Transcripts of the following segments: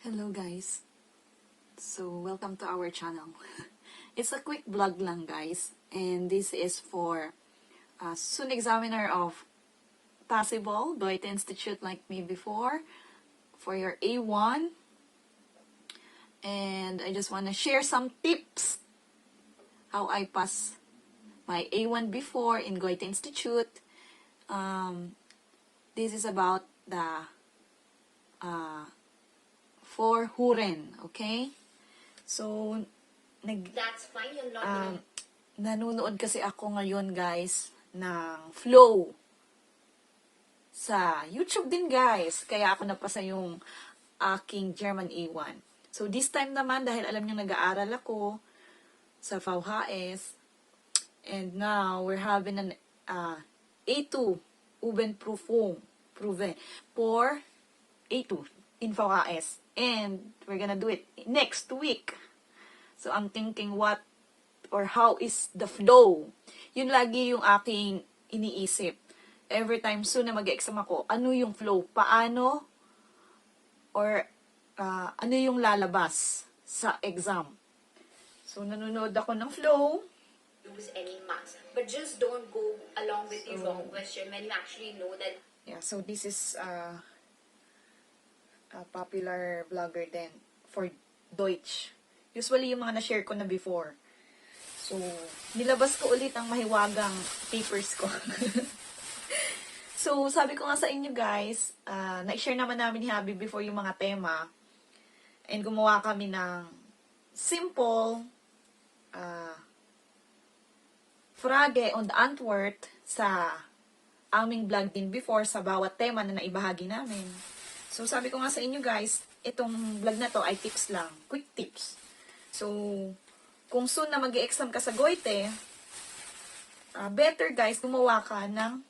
Hello guys. So welcome to our channel. It's a quick vlog lang guys, and this is for a soon examiner of possible Goethe Institute like me before for your A1, and I just want to share some tips how I pass my A1 before in Goethe Institute. This is about the for Huren, okay? So, That's fine, you're not nanonood kasi ako ngayon guys ng Flow sa YouTube din guys. Kaya ako napasa yung aking German A1. So this time naman, dahil alam niyo nag-aaral ako sa VHS, and now we're having an A2 Übungsprüfung for A2 in VHS. And we're gonna do it next week. So I'm thinking what or how is the flow. Yun lagi yung aking iniisip. Every time soon na mag-exam ako, ano yung flow? Paano? Or ano yung lalabas sa exam? So nanonood ako ng flow. use any marks. But just don't go along with the wrong question when you actually know that. Yeah, so this is a popular vlogger din for Deutsch. Usually yung mga na-share ko na before. So, nilabas ko ulit ang mahiwagang papers ko. So, sabi ko nga sa inyo guys, na-share naman namin ni Habi before yung mga tema. And gumawa kami ng simple Frage und Antwort sa aming vlog din before sa bawat tema na naibahagi namin. So, sabi ko nga sa inyo guys, itong vlog na to ay tips lang. Quick tips. So, kung soon na mag-exam ka sa Goethe, better guys, gumawa ka ng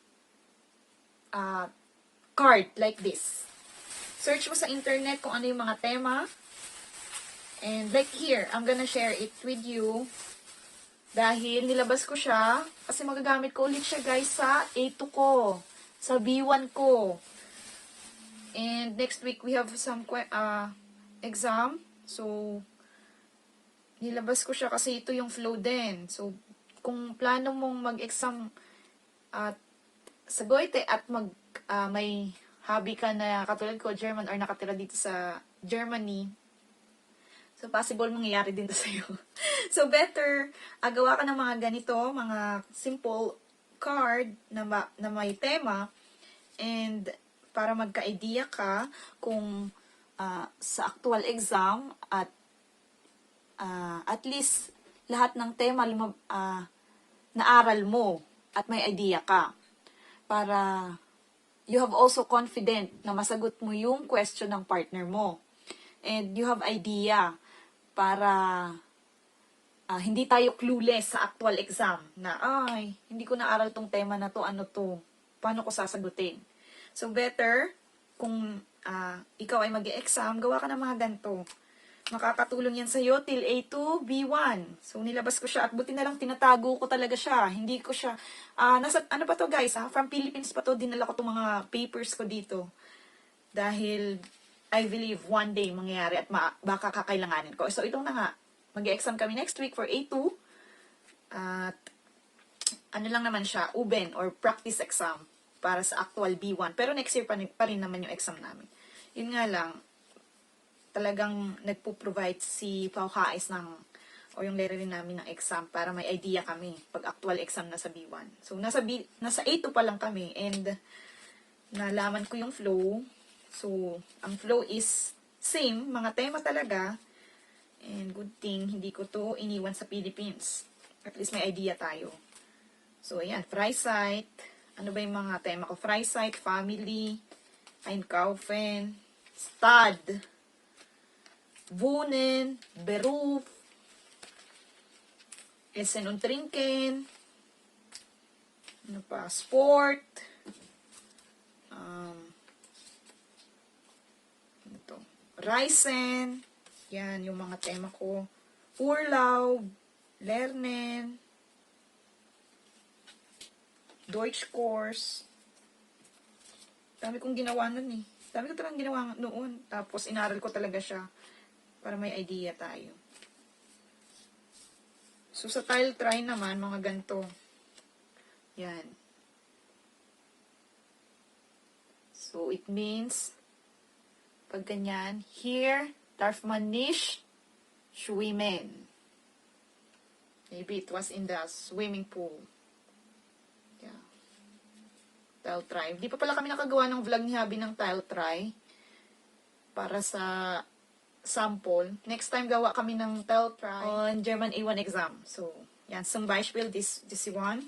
card like this. Search mo sa internet kung ano yung mga tema. And like here, I'm gonna share it with you. Dahil nilabas ko siya, kasi magagamit ko ulit siya guys sa A2 ko, sa B1 ko. And next week, we have some exam. So, nilabas ko siya kasi ito yung flow din. So, kung plano mong mag-exam sa Goethe at may hobby ka na katulad ko, German, or nakatira dito sa Germany, so possible mangyayari din to sa'yo. So, better, gawa ka ng mga ganito, mga simple card na may tema, and para magka-idea ka kung sa actual exam at least lahat ng tema naaral mo at may idea ka. Para you have also confident na masagot mo yung question ng partner mo. And you have idea para hindi tayo clueless sa actual exam na, ay, hindi ko naaral tong tema na to, ano to, paano ko sasagutin. So, better, kung ikaw ay mag-e-exam, gawa ka ng mga ganito. Makakatulong yan sa'yo till A2, B1. So, nilabas ko siya at buti na lang tinatago ko talaga siya. Hindi ko siya, ano pa to guys, from Philippines pa to, dinala ko itong mga papers ko dito. Dahil, I believe, one day mangyayari at baka kakailanganin ko. So, itong na nga, mag-e-exam kami next week for A2. At, ano lang naman siya, UBEN or practice exam para sa actual B1. Pero next year pa rin naman yung exam namin. Yun nga lang, talagang nagpo-provide si VHS o yung library namin ng exam para may idea kami pag actual exam na sa B1. So, nasa A2 pa lang kami and nalaman ko yung flow. So, ang flow is same, mga tema talaga. And good thing, hindi ko to iniwan sa Philippines. At least may idea tayo. So, ayan, Freizeit. Ano ba yung mga tema ko? Freizeit, family, einkaufen, Stad, Wohnen, Beruf, Essen und Trinken, ano pa, Sport, Reisen, yan yung mga tema ko, Urlaub, Lernen, Deutsch course. Dami kong ginawa nun eh. Dami ko talagang ginawa noon. Tapos, inaral ko talaga siya para may idea tayo. So, sa tile try naman, mga ganito. Yan. So, it means, pag ganyan, here, darf man nicht schwimmen. Maybe it was in the swimming pool. Yeah. Tile try. Di pa pala kami nakagawa ng vlog ni Habi ng tile try. Para sa sample. Next time gawa kami ng tile try on German A1 exam. So, yan. Zum Beispiel, this one.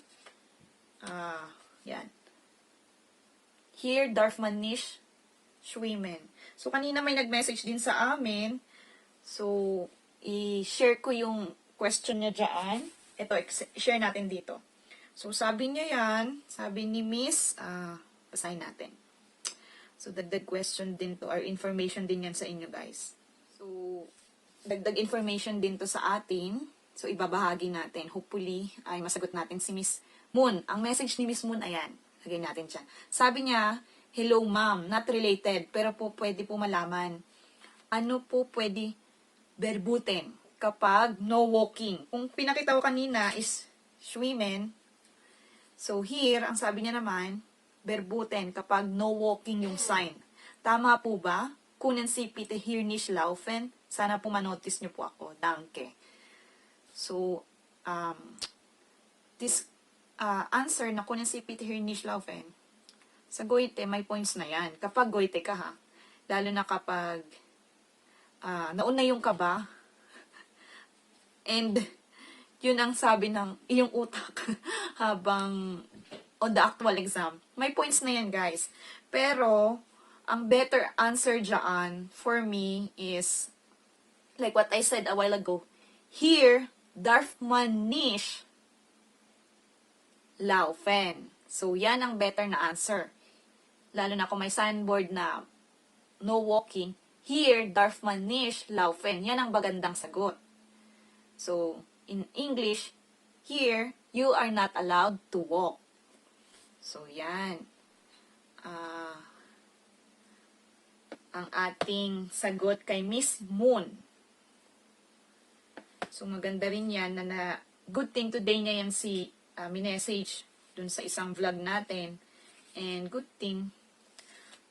Yan. Hier darf man nicht schwimmen. So, kanina may nag-message din sa amin. So, i-share ko yung question niya dyan. Ito, share natin dito. So, sabi niya yan, sabi ni Miss, basahin natin. So, dagdag question din to, or information din yan sa inyo, guys. So, dagdag information din to sa atin. So, ibabahagi natin. Hopefully, ay masagot natin si Miss Moon. Ang message ni Miss Moon, ayan. Lagay natin siya. Sabi niya, hello ma'am, not related, pero po pwede po malaman. Ano po pwede berbutin kapag no walking? Kung pinakita ko kanina is schwimmen. So here, ang sabi niya naman, berbutin kapag no walking yung sign. Tama po ba? Kunnen Sie bitte hier nicht laufen? Sana po manotice niyo po ako. Danke. So, this answer na kunnen Sie bitte hier nicht laufen, sa Goethe, may points na yan. Kapag Goethe ka ha, lalo na kapag nauna yung kaba, and yun ang sabi ng iyong utak habang on the actual exam. May points na yan, guys. Pero, ang better answer dyan for me is, like what I said a while ago, here, darf man nicht laufen. So, yan ang better na answer. Lalo na kung may signboard na no walking, here, darf man nicht laufen. Yan ang magandang sagot. So, in English, here, you are not allowed to walk. So, yan. Ang ating sagot kay Miss Moon. So, maganda rin yan na good thing today niya yan si minessage dun sa isang vlog natin. And good thing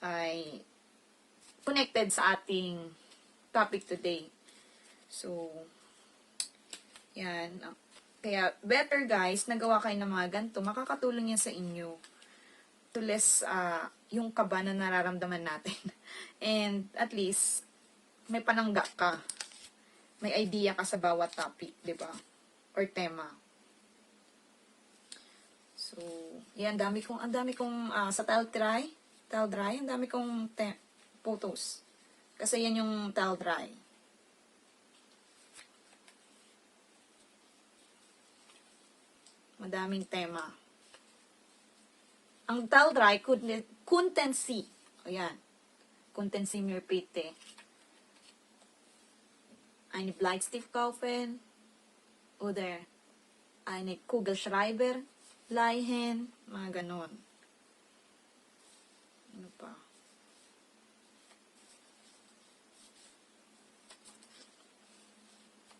ay connected sa ating topic today. So, yan. Kaya, better guys, nagawa kayo ng mga ganito. Makakatulong yan sa inyo to less yung kaba na nararamdaman natin. And at least, may panangga ka. May idea ka sa bawat topic, di ba? Or tema. So, yan, ang dami kong sa tile dry, ang dami kong photos. Kasi yan yung tile dry. Madaming tema. Ang tile dry, couldn't see. O yan. Couldn't see mir bitte. Eine Bleistift kaufen. Oder eine Kugelschreiber leihen. Mga ganon. Ano pa?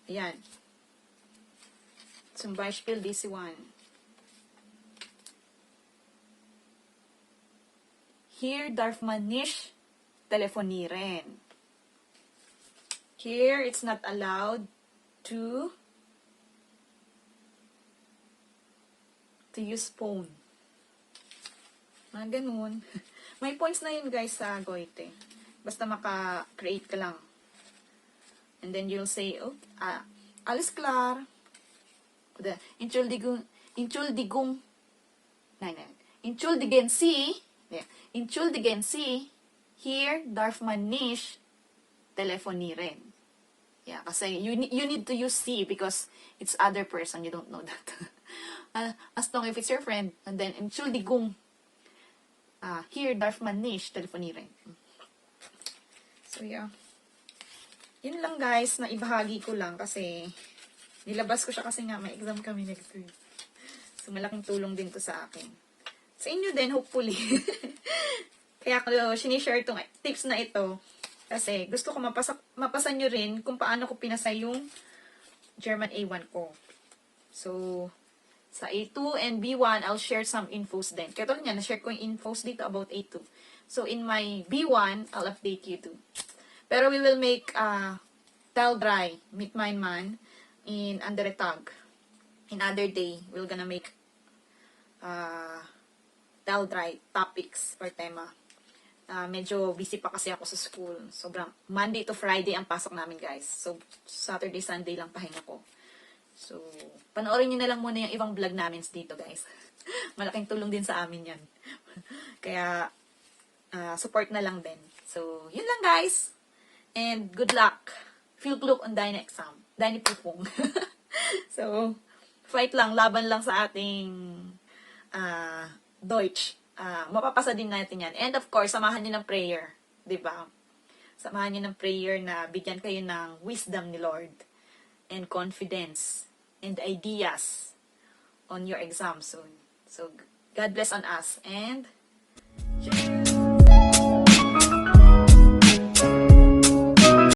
Ayan. Zum Beispiel this one. Hier darf man nicht telefonieren. Here, it's not allowed to use phone. Mga ganun. May points na yun, guys, sa Goethe. Basta maka-create ka lang. And then you'll say, oh, alles klar. Oder, Entschuldigung, entschuldigen Sie, yeah, entschuldigen Sie, hier darf man nicht telefonieren. Yeah, kasi you need to use C because it's other person, you don't know that. As long if it's your friend, and then entschuldigung, hier darf man nicht telefonieren. So yeah. Yun lang guys, na ibahagi ko lang kasi nilabas ko siya kasi nga may exam kami next week. So malaking tulong din to sa akin. Sa inyo din, hopefully. Kaya ko sinishare itong tips na ito kasi gusto ko mapasa nyo rin kung paano ko pinasa yung German A1 ko. So, sa A2 and B1, I'll share some infos din. Kaya niya, na-share ko yung infos dito about A2. So, in my B1, I'll update you too. Pero we will make tell dry, meet my man, in Anderetag. In other day, we're gonna make tell dry topics or tema. Medyo busy pa kasi ako sa school. Sobrang Monday to Friday ang pasok namin, guys. So, Saturday, Sunday lang pahinga ko. So, panoorin nyo na lang muna yung ibang vlog namin dito, guys. Malaking tulong din sa amin yan. Kaya, support na lang din. So, yun lang, guys. And good luck. Feel look on Dine exam. Dine pupong. So, fight lang, laban lang sa ating Deutsch. Mapapasa din natin yan. And of course, samahan niyo ng prayer. 'Di ba? Samahan niyo ng prayer na bigyan kayo ng wisdom ni Lord and confidence and ideas on your exam soon. So, God bless on us and